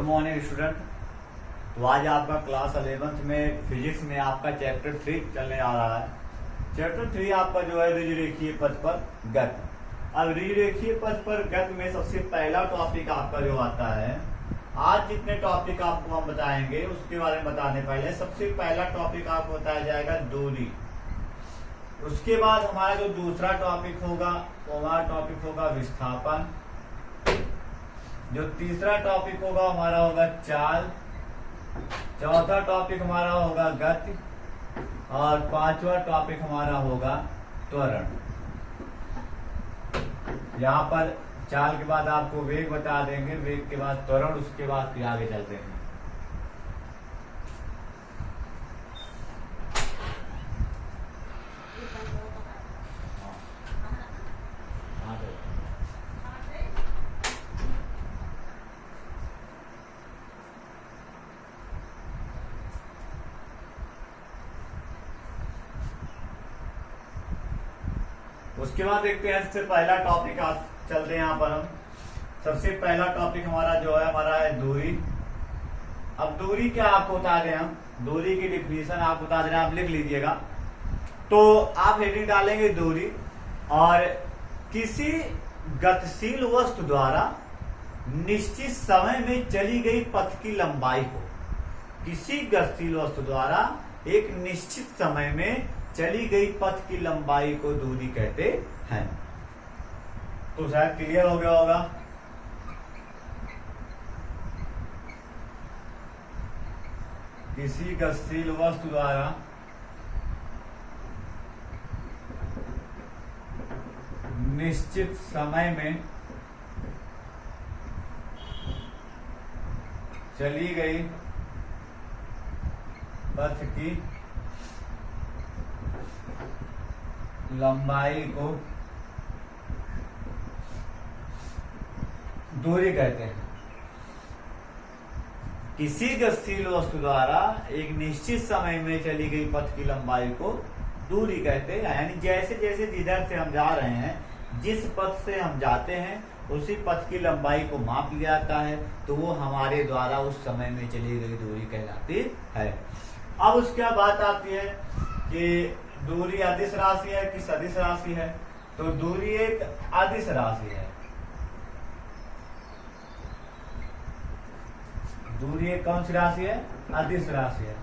Morning student. तो आज आपका क्लास 11th में फिजिक्स में आपका चैप्टर 3 चलने आ रहा है। चैप्टर 3 आपका जो है ऋजुरेखीय पथ पर गति। अब ऋजुरेखीय पथ पर गति में सबसे पहला टॉपिक आपका जो आता है, आज जितने टॉपिक आपको हम बताएंगे उसके बारे में बताने पहले सबसे पहला टॉपिक आपको बताया जाएगा दूरी। उसके बाद हमारा जो दूसरा टॉपिक होगा वो हमारा टॉपिक होगा विस्थापन। जो तीसरा टॉपिक होगा हमारा होगा चाल। चौथा टॉपिक हमारा होगा गति और पांचवा टॉपिक हमारा होगा त्वरण। यहाँ पर चाल के बाद आपको वेग बता देंगे, वेग के बाद त्वरण, उसके बाद फिर आगे चलते हैं। उसके बाद देखते हैं सबसे पहला टॉपिक आप चलते हैं। यहाँ पर हम सबसे पहला टॉपिक हमारा जो है हमारा है दूरी। अब दूरी क्या आपको बता दें, हम दूरी की डिफिनीशन आपको बता दें, आप लिख लीजिएगा। तो आप हेडिंग डालेंगे दूरी, और किसी गतिशील वस्तु द्वारा निश्चित समय में चली गई पथ की लंबाई को, किसी गतिशील वस्तु द्वारा एक निश्चित समय में चली गई पथ की लंबाई को दूरी कहते हैं। तो शायद क्लियर हो गया होगा। किसी गतिशील वस्तु द्वारा निश्चित समय में चली गई पथ की लंबाई को दूरी कहते हैं। किसी गतिशील वस्तु द्वारा एक निश्चित समय में चली गई पथ की लंबाई को दूरी कहते हैं। यानी जैसे जैसे जिधर से हम जा रहे हैं, जिस पथ से हम जाते हैं, उसी पथ की लंबाई को माप लिया जाता है, तो वो हमारे द्वारा उस समय में चली गई दूरी कहलाती है। अब उसके बाद बात आती है कि दूरी अदिश राशि है कि सदिश राशि है। तो दूरी एक अदिश राशि है। दूरी एक कौन सी राशि है? अदिश राशि है।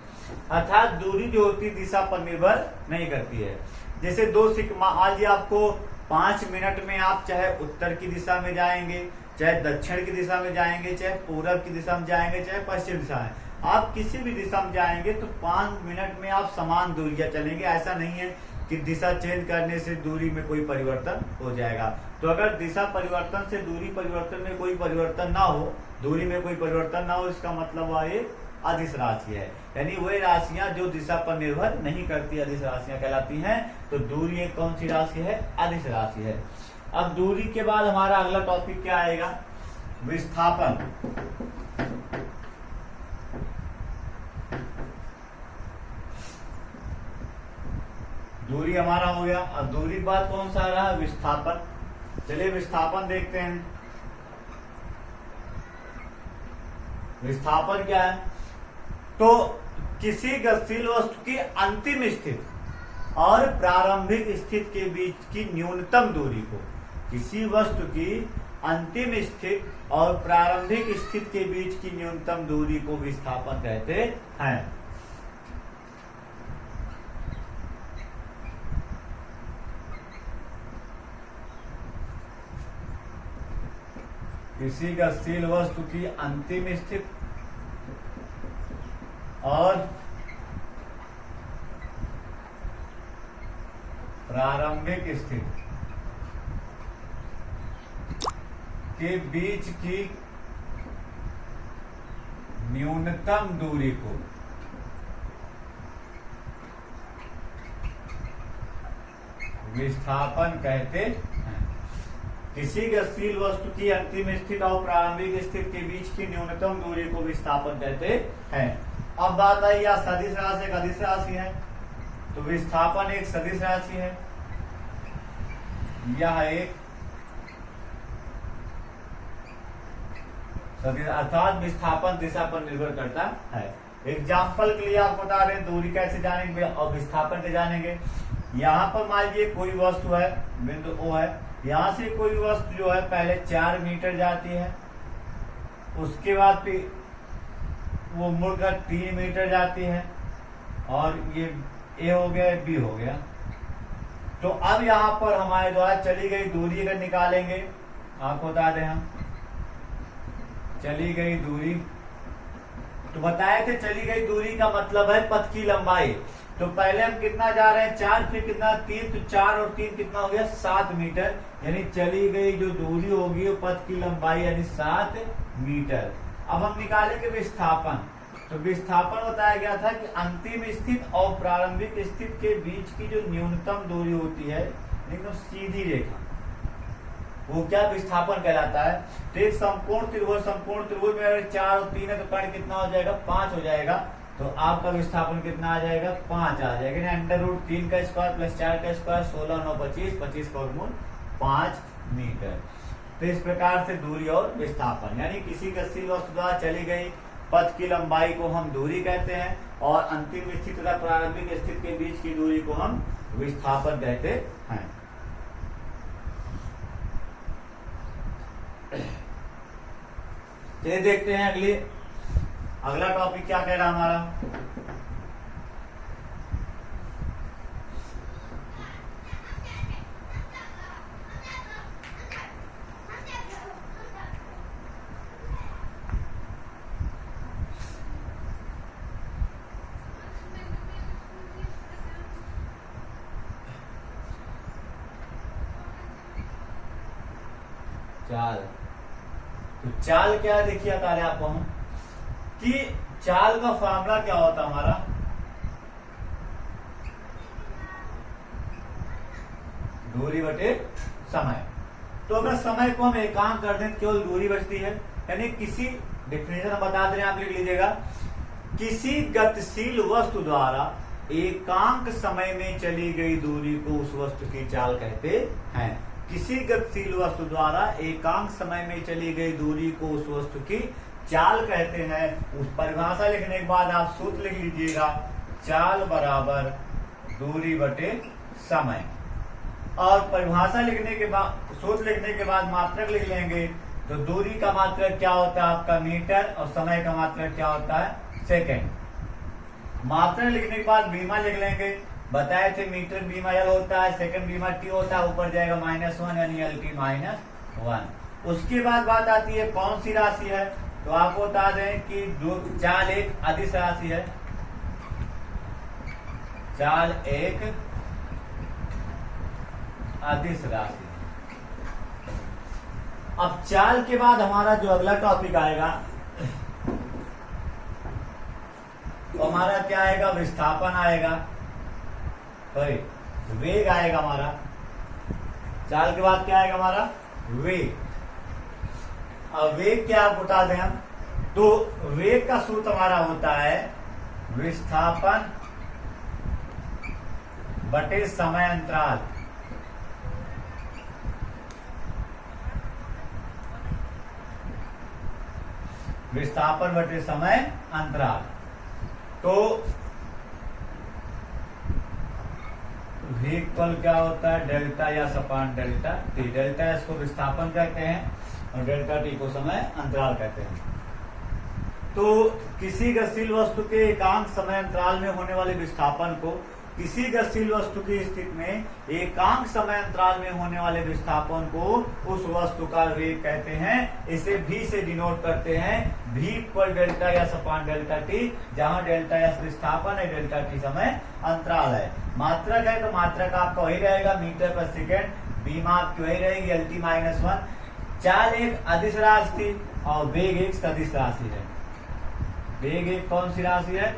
अर्थात दूरी जो होती है दिशा पर निर्भर नहीं करती है। जैसे दो सिक्का, आज आपको 5 मिनट में आप चाहे उत्तर की दिशा में जाएंगे, चाहे दक्षिण की दिशा में जाएंगे, चाहे पूरब की दिशा में जाएंगे, चाहे पश्चिम दिशा में, आप किसी भी दिशा में जाएंगे तो 5 मिनट में आप समान दूरियां चलेंगे। ऐसा नहीं है कि दिशा चेंज करने से दूरी में कोई परिवर्तन हो जाएगा। तो अगर दिशा परिवर्तन से दूरी परिवर्तन में कोई परिवर्तन ना हो, दूरी में कोई परिवर्तन ना हो, इसका मतलब वह एक अदिश राशि है। यानी वही राशियां जो दिशा पर निर्भर नहीं करती अदिश राशियां कहलाती हैं। तो दूरी एक कौन सी राशि है? अदिश राशि है। अब दूरी के बाद हमारा अगला टॉपिक क्या आएगा? विस्थापन। दूरी हमारा हो गया। अब दूरी के बाद कौन सा आ रहा है? विस्थापन। चलिए विस्थापन देखते हैं। विस्थापन क्या है? तो किसी गतिशील वस्तु की अंतिम स्थिति और प्रारंभिक स्थिति के बीच की न्यूनतम दूरी को, किसी वस्तु की अंतिम स्थिति और प्रारंभिक स्थिति के बीच की न्यूनतम दूरी को विस्थापन कहते हैं। किसी गतिशील वस्तु की अंतिम स्थिति और प्रारंभिक स्थिति के बीच की न्यूनतम दूरी को विस्थापन कहते हैं। किसी गतिशील वस्तु की अंतिम स्थिति और प्रारंभिक स्थिति के बीच की न्यूनतम दूरी को विस्थापन कहते हैं। अब बात आई, या सदिश राशि एक अदिश राशि है, तो विस्थापन एक सदिश राशि है। यह एक सदिश अर्थात विस्थापन दिशा पर निर्भर करता है। एग्जाम्पल के लिए आपको बता रहे हैं दूरी कैसे जानेंगे और विस्थापन से जानेंगे। यहाँ पर मान लीजिए कोई वस्तु है, बिंदु O है, यहाँ से कोई वस्तु जो है पहले 4 मीटर जाती है, उसके बाद फिर वो मुड़कर 3 मीटर जाती है, और ये A हो गया, B हो गया। तो अब यहाँ पर हमारे द्वारा चली गई दूरी अगर निकालेंगे, आपको बता दें हम चली गई दूरी, तो बताए थे चली गई दूरी का मतलब है पथ की लंबाई। तो पहले हम कितना जा रहे हैं 4, फिर कितना 3, तो 4 और 3 कितना हो गया 7 मीटर, यानी चली गई जो दूरी होगी वो पथ की लंबाई यानी 7 मीटर। अब हम निकालेंगे विस्थापन। तो विस्थापन बताया गया था कि अंतिम स्थिति और प्रारंभिक स्थिति के बीच की जो न्यूनतम दूरी होती है एकदम सीधी रेखा, वो क्या विस्थापन कहलाता है। तो एक समकोण त्रिभुज में अगर 4 और 3 है तो कर्ण कितना हो जाएगा 5 हो जाएगा। तो आपका विस्थापन कितना आ जाएगा 5 आ जाएगा, √3 का स्क्वायर प्लस 4 का स्क्वायर 16 9 25 25 का वर्गमूल 5 मीटर। तो इस प्रकार से दूरी और विस्थापन यानी किसी गतिशील वस्तु द्वारा चली गई पथ की लंबाई को हम दूरी कहते हैं, और अंतिम स्थिति तथा प्रारंभिक स्थिति के बीच की दूरी को हम विस्थापन कहते हैं। चलिए देखते हैं अगला टॉपिक क्या कह रहा हमारा। चाल, तो चाल क्या है देखिए बता रहे आपको हम कि चाल का फॉर्मूला क्या होता है हमारा, दूरी बटे समय। तो अगर समय को हम एकांक कर दें केवल दूरी बचती है, यानी किसी डिफिनेशन हम बता दे रहे हैं, आप लिख लीजिएगा। किसी गतिशील वस्तु द्वारा एकांक समय में चली गई दूरी को उस वस्तु की चाल कहते हैं। किसी गतिशील वस्तु द्वारा एकांक समय में चली गई दूरी को उस वस्तु की चाल कहते हैं। उस परिभाषा लिखने के बाद आप सूत्र लिख लीजिएगा, चाल बराबर दूरी बटे समय। और परिभाषा लिखने के बाद सूत्र लिखने के बाद मात्रक लिख लेंगे। तो दूरी का मात्रक क्या होता है आपका मीटर, और समय का मात्रक क्या होता है सेकंड। मात्रक लिखने के बाद बीमा लिख लेंगे। बताए थे मीटर बीमा एल होता है, सेकंड बीमा टी होता है, ऊपर जाएगा -1 यानी LT -1। उसके बाद बात आती है कौन सी राशि है। तो आपको बता दें कि चाल एक अदिश राशि है, चाल एक अदिश राशि। अब चाल के बाद हमारा जो अगला टॉपिक आएगा तो हमारा क्या आएगा, विस्थापन आएगा, सॉरी वेग आएगा हमारा। चाल के बाद क्या आएगा हमारा वेग। अब वेग क्या आप बता दें हम, तो वेग का सूत्र हमारा होता है विस्थापन बटे समय अंतराल। विस्थापन बटे समय अंतराल। तो वेग पल क्या होता है डेल्टा या सपान डेल्टा टी। डेल्टा इसको विस्थापन कहते हैं और डेल्टा टी को समय अंतराल कहते हैं। तो किसी गतिशील वस्तु के एकांक समय अंतराल में होने वाले विस्थापन को, किसी गतिशील वस्तु की स्थिति में एकांक समय अंतराल में होने वाले विस्थापन को उस वस्तु का वेग कहते हैं। इसे v से डिनोट करते हैं, v पर डेल्टा या सपान डेल्टा टी, जहां डेल्टा या विस्थापन है, डेल्टा टी समय अंतराल है। मात्रक है तो मात्रक आपका वही रहेगा मीटर पर सेकेंड, बीमा आपकी वही रहेगी LT -1। चाल एक अदिश राशि थी और वेग एक सदिश राशि है। वेग एक कौन सी राशि है,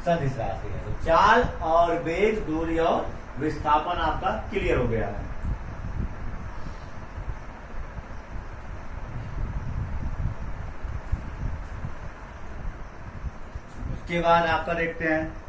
सदिश राशि है। तो चाल और वेग, दूरी और विस्थापन आपका क्लियर हो गया है। उसके बाद आपका देखते हैं